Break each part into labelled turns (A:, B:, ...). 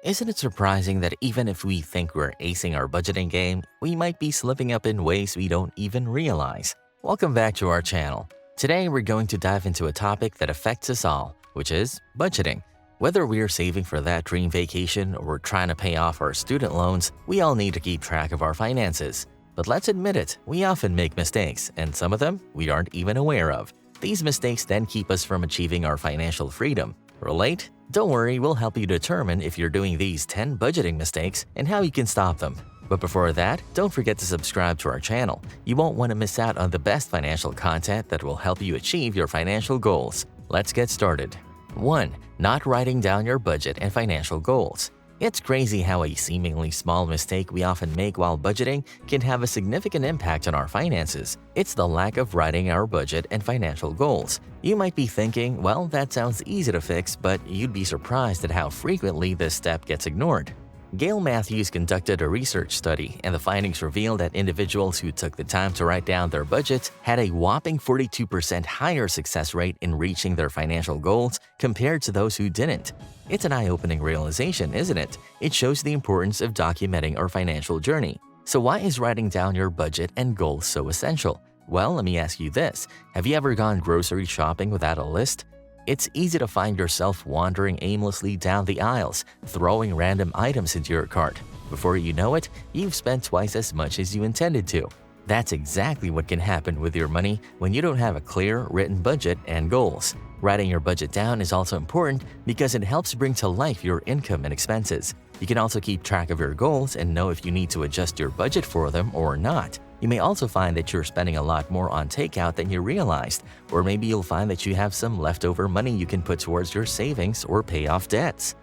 A: Isn't it surprising that even if we think we're acing our budgeting game, we might be slipping up in ways we don't even realize? Welcome back to our channel. Today, we're going to dive into a topic that affects us all, which is budgeting. Whether we're saving for that dream vacation or trying to pay off our student loans, we all need to keep track of our finances. But let's admit it, we often make mistakes, and some of them we aren't even aware of. These mistakes then keep us from achieving our financial freedom. Relate? Don't worry, we'll help you determine if you're doing these 10 budgeting mistakes and how you can stop them. But before that, don't forget to subscribe to our channel. You won't want to miss out on the best financial content that will help you achieve your financial goals. Let's get started. 1. Not writing down your budget and financial goals. It's crazy how a seemingly small mistake we often make while budgeting can have a significant impact on our finances. It's the lack of writing our budget and financial goals. You might be thinking, well, that sounds easy to fix, but you'd be surprised at how frequently this step gets ignored. Gail Matthews conducted a research study, and the findings revealed that individuals who took the time to write down their budgets had a whopping 42% higher success rate in reaching their financial goals compared to those who didn't. It's an eye-opening realization, isn't it? It shows the importance of documenting our financial journey. So why is writing down your budget and goals so essential? Well, let me ask you this. Have you ever gone grocery shopping without a list? It's easy to find yourself wandering aimlessly down the aisles, throwing random items into your cart. Before you know it, you've spent twice as much as you intended to. That's exactly what can happen with your money when you don't have a clear, written budget and goals. Writing your budget down is also important because it helps bring to life your income and expenses. You can also keep track of your goals and know if you need to adjust your budget for them or not. You may also find that you're spending a lot more on takeout than you realized, or maybe you'll find that you have some leftover money you can put towards your savings or pay off debts.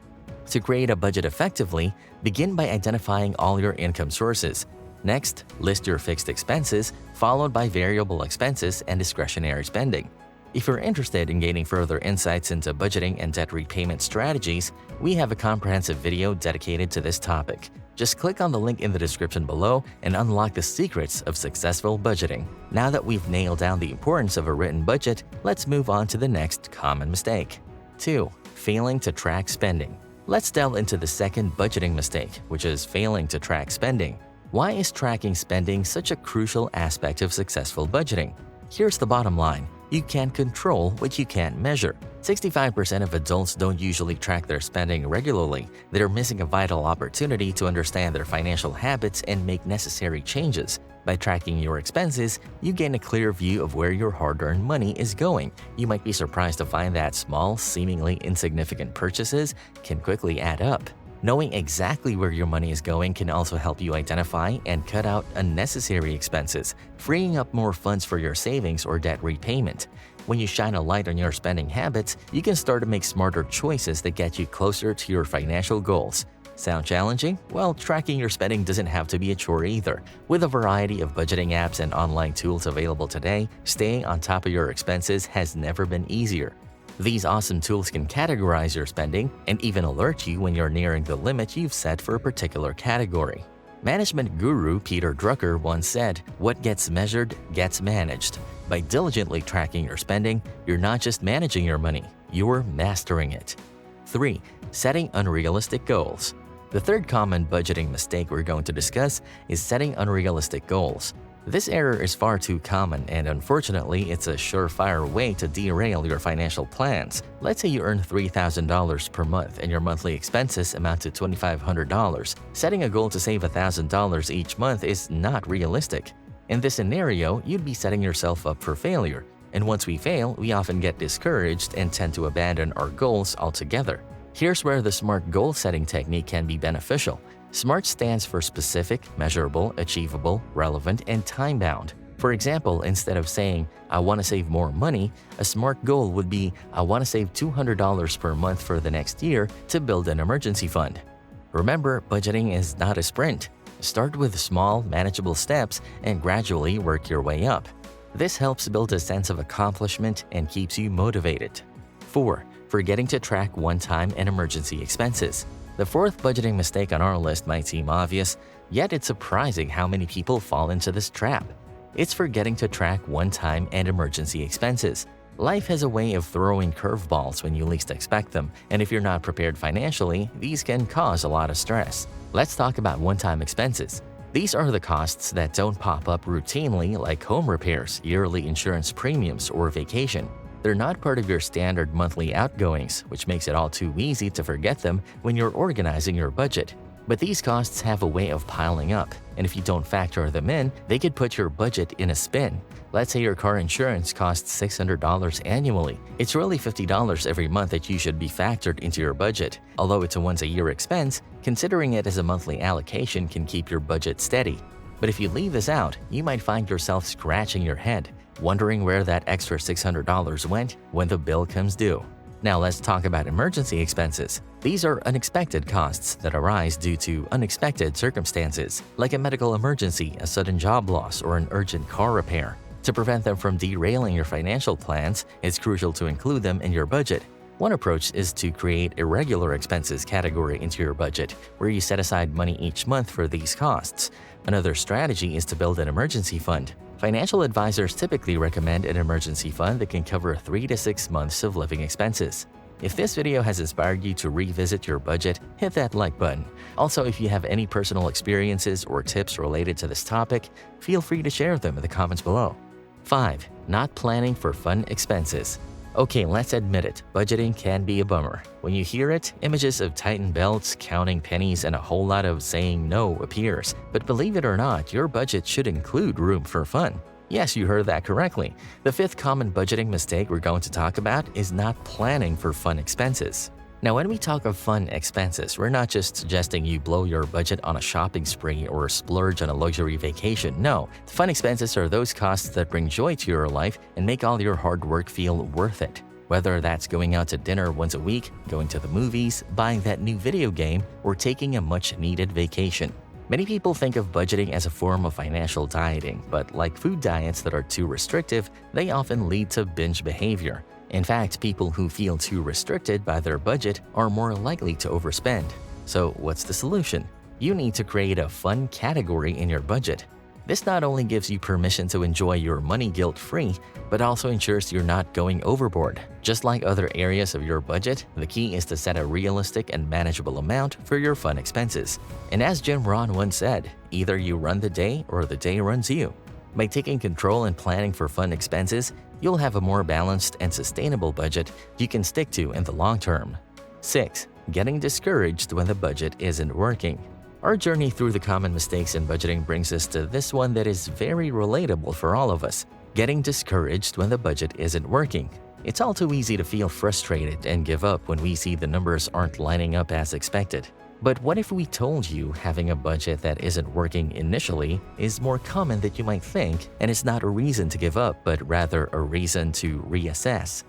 A: To create a budget effectively, begin by identifying all your income sources. Next, list your fixed expenses, followed by variable expenses and discretionary spending. If you're interested in gaining further insights into budgeting and debt repayment strategies, we have a comprehensive video dedicated to this topic. Just click on the link in the description below and unlock the secrets of successful budgeting. Now that we've nailed down the importance of a written budget, let's move on to the next common mistake. 2. Failing to track spending. Let's delve into the second budgeting mistake, which is failing to track spending. Why is tracking spending such a crucial aspect of successful budgeting? Here's the bottom line. You can't control what you can't measure. 65% of adults don't usually track their spending regularly. They're missing a vital opportunity to understand their financial habits and make necessary changes. By tracking your expenses, you gain a clear view of where your hard-earned money is going. You might be surprised to find that small, seemingly insignificant purchases can quickly add up. Knowing exactly where your money is going can also help you identify and cut out unnecessary expenses, freeing up more funds for your savings or debt repayment. When you shine a light on your spending habits, you can start to make smarter choices that get you closer to your financial goals. Sound challenging? Well, tracking your spending doesn't have to be a chore either. With a variety of budgeting apps and online tools available today, staying on top of your expenses has never been easier. These awesome tools can categorize your spending and even alert you when you're nearing the limit you've set for a particular category. Management guru Peter Drucker once said, "What gets measured gets managed." By diligently tracking your spending, you're not just managing your money, you're mastering it. 3. Setting unrealistic goals. The third common budgeting mistake we're going to discuss is setting unrealistic goals. This error is far too common, and unfortunately, it's a surefire way to derail your financial plans. Let's say you earn $3,000 per month and your monthly expenses amount to $2,500. Setting a goal to save $1,000 each month is not realistic. In this scenario, you'd be setting yourself up for failure. And once we fail, we often get discouraged and tend to abandon our goals altogether. Here's where the SMART goal-setting technique can be beneficial. SMART stands for specific, measurable, achievable, relevant, and time-bound. For example, instead of saying, "I want to save more money," a SMART goal would be, "I want to save $200 per month for the next year to build an emergency fund." Remember, budgeting is not a sprint. Start with small, manageable steps and gradually work your way up. This helps build a sense of accomplishment and keeps you motivated. 4. Forgetting to track one-time and emergency expenses. The fourth budgeting mistake on our list might seem obvious, yet it's surprising how many people fall into this trap. It's forgetting to track one-time and emergency expenses. Life has a way of throwing curveballs when you least expect them, and if you're not prepared financially, these can cause a lot of stress. Let's talk about one-time expenses. These are the costs that don't pop up routinely, like home repairs, yearly insurance premiums, or vacation. They're not part of your standard monthly outgoings, which makes it all too easy to forget them when you're organizing your budget. But these costs have a way of piling up, and if you don't factor them in, they could put your budget in a spin. Let's say your car insurance costs $600 annually. It's really $50 every month that you should be factored into your budget. Although it's a once-a-year expense, considering it as a monthly allocation can keep your budget steady. But if you leave this out, you might find yourself scratching your head, wondering where that extra $600 went when the bill comes due. Now let's talk about emergency expenses. These are unexpected costs that arise due to unexpected circumstances, like a medical emergency, a sudden job loss, or an urgent car repair. To prevent them from derailing your financial plans, it's crucial to include them in your budget. One approach is to create a regular expenses category into your budget, where you set aside money each month for these costs. Another strategy is to build an emergency fund. Financial advisors typically recommend an emergency fund that can cover 3 to 6 months of living expenses. If this video has inspired you to revisit your budget, hit that like button. Also, if you have any personal experiences or tips related to this topic, feel free to share them in the comments below. 5. Not planning for fun expenses. Okay, let's admit it, budgeting can be a bummer. When you hear it, images of tightened belts, counting pennies, and a whole lot of saying no appears. But believe it or not, your budget should include room for fun. Yes, you heard that correctly. The 5th common budgeting mistake we're going to talk about is not planning for fun expenses. Now, when we talk of fun expenses, we're not just suggesting you blow your budget on a shopping spree or splurge on a luxury vacation. No, fun expenses are those costs that bring joy to your life and make all your hard work feel worth it. Whether that's going out to dinner once a week, going to the movies, buying that new video game, or taking a much-needed vacation. Many people think of budgeting as a form of financial dieting, but like food diets that are too restrictive, they often lead to binge behavior. In fact, people who feel too restricted by their budget are more likely to overspend. So what's the solution? You need to create a fun category in your budget. This not only gives you permission to enjoy your money guilt-free, but also ensures you're not going overboard. Just like other areas of your budget, the key is to set a realistic and manageable amount for your fun expenses. And as Jim Rohn once said, either you run the day or the day runs you. By taking control and planning for fun expenses, you'll have a more balanced and sustainable budget you can stick to in the long term. 6. Getting discouraged when the budget isn't working. Our journey through the common mistakes in budgeting brings us to this one that is very relatable for all of us: getting discouraged when the budget isn't working. It's all too easy to feel frustrated and give up when we see the numbers aren't lining up as expected. But what if we told you having a budget that isn't working initially is more common than you might think, and it's not a reason to give up, but rather a reason to reassess?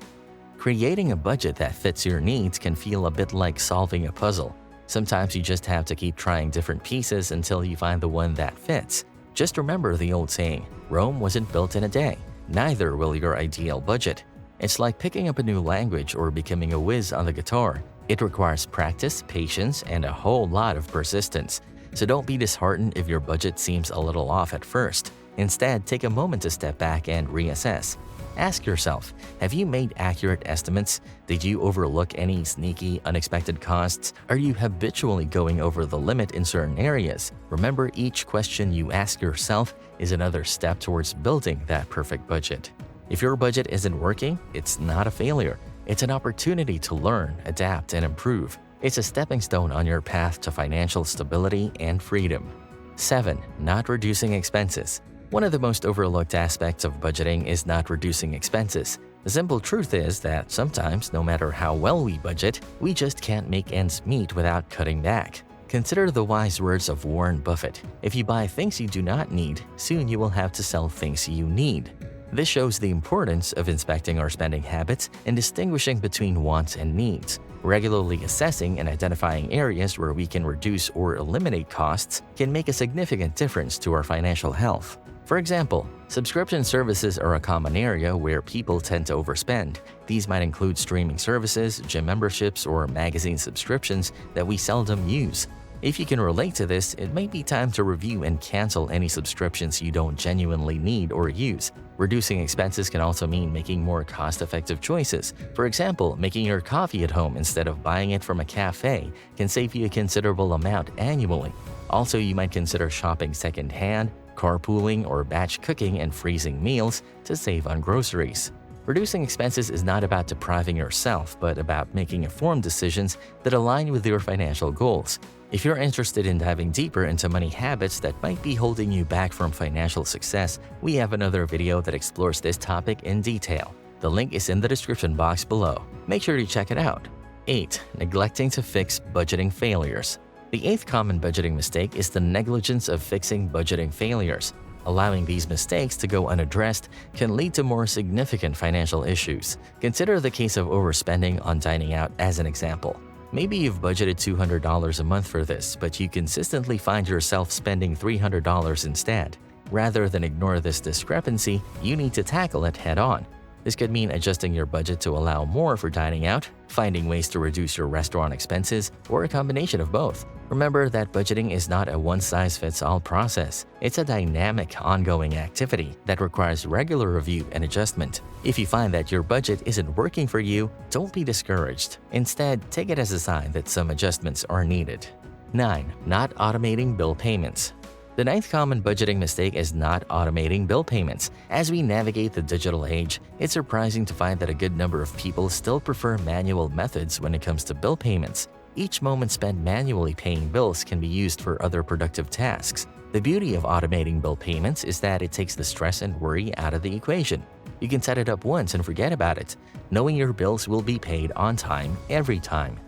A: Creating a budget that fits your needs can feel a bit like solving a puzzle. Sometimes you just have to keep trying different pieces until you find the one that fits. Just remember the old saying, Rome wasn't built in a day, neither will your ideal budget. It's like picking up a new language or becoming a whiz on the guitar. It requires practice, patience, and a whole lot of persistence. So don't be disheartened if your budget seems a little off at first. Instead, take a moment to step back and reassess. Ask yourself, have you made accurate estimates? Did you overlook any sneaky, unexpected costs? Are you habitually going over the limit in certain areas? Remember, each question you ask yourself is another step towards building that perfect budget. If your budget isn't working, it's not a failure. It's an opportunity to learn, adapt, and improve. It's a stepping stone on your path to financial stability and freedom. 7. Not reducing expenses. One of the most overlooked aspects of budgeting is not reducing expenses. The simple truth is that sometimes, no matter how well we budget, we just can't make ends meet without cutting back. Consider the wise words of Warren Buffett. If you buy things you do not need, soon you will have to sell things you need. This shows the importance of inspecting our spending habits and distinguishing between wants and needs. Regularly assessing and identifying areas where we can reduce or eliminate costs can make a significant difference to our financial health. For example, subscription services are a common area where people tend to overspend. These might include streaming services, gym memberships, or magazine subscriptions that we seldom use. If you can relate to this, it may be time to review and cancel any subscriptions you don't genuinely need or use. Reducing expenses can also mean making more cost-effective choices. For example, making your coffee at home instead of buying it from a cafe can save you a considerable amount annually. Also, you might consider shopping second-hand, carpooling, or batch cooking and freezing meals to save on groceries. Reducing expenses is not about depriving yourself, but about making informed decisions that align with your financial goals. If you're interested in diving deeper into money habits that might be holding you back from financial success, we have another video that explores this topic in detail. The link is in the description box below. Make sure to check it out. 8. Neglecting to fix budgeting failures. The 8th common budgeting mistake is the negligence of fixing budgeting failures. Allowing these mistakes to go unaddressed can lead to more significant financial issues. Consider the case of overspending on dining out as an example. Maybe you've budgeted $200 a month for this, but you consistently find yourself spending $300 instead. Rather than ignore this discrepancy, you need to tackle it head-on. This could mean adjusting your budget to allow more for dining out, finding ways to reduce your restaurant expenses, or a combination of both. Remember that budgeting is not a one-size-fits-all process. It's a dynamic, ongoing activity that requires regular review and adjustment. If you find that your budget isn't working for you, don't be discouraged. Instead, take it as a sign that some adjustments are needed. 9. Not automating bill payments. The 9th common budgeting mistake is not automating bill payments. As we navigate the digital age, it's surprising to find that a good number of people still prefer manual methods when it comes to bill payments. Each moment spent manually paying bills can be used for other productive tasks. The beauty of automating bill payments is that it takes the stress and worry out of the equation. You can set it up once and forget about it, knowing your bills will be paid on time every time.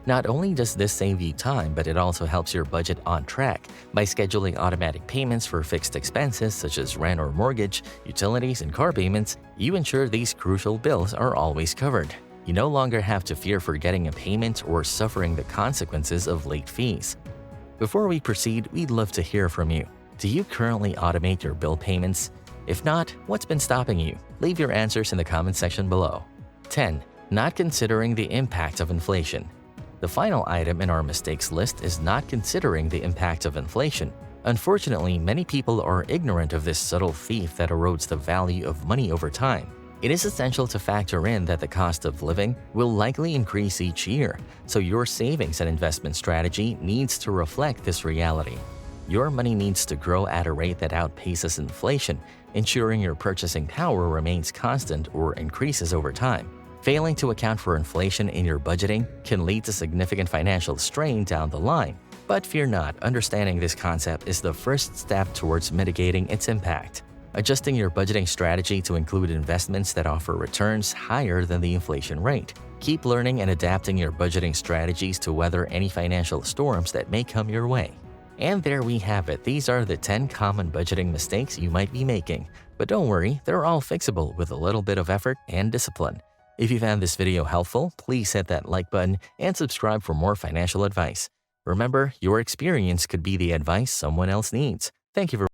A: Not only does this save you time, but it also helps your budget on track. By scheduling automatic payments for fixed expenses such as rent or mortgage, utilities, and car payments, you ensure these crucial bills are always covered. You no longer have to fear forgetting a payment or suffering the consequences of late fees. Before we proceed, we'd love to hear from you. Do you currently automate your bill payments? If not, what's been stopping you? Leave your answers in the comment section below. 10. Not considering the impact of inflation. The final item in our mistakes list is not considering the impact of inflation. Unfortunately, many people are ignorant of this subtle thief that erodes the value of money over time. It is essential to factor in that the cost of living will likely increase each year, so your savings and investment strategy needs to reflect this reality. Your money needs to grow at a rate that outpaces inflation, ensuring your purchasing power remains constant or increases over time. Failing to account for inflation in your budgeting can lead to significant financial strain down the line. But fear not, understanding this concept is the first step towards mitigating its impact. Adjusting your budgeting strategy to include investments that offer returns higher than the inflation rate. Keep learning and adapting your budgeting strategies to weather any financial storms that may come your way. And there we have it. These are the 10 common budgeting mistakes you might be making. But don't worry, they're all fixable with a little bit of effort and discipline. If you found this video helpful, please hit that like button and subscribe for more financial advice. Remember, your experience could be the advice someone else needs. Thank you for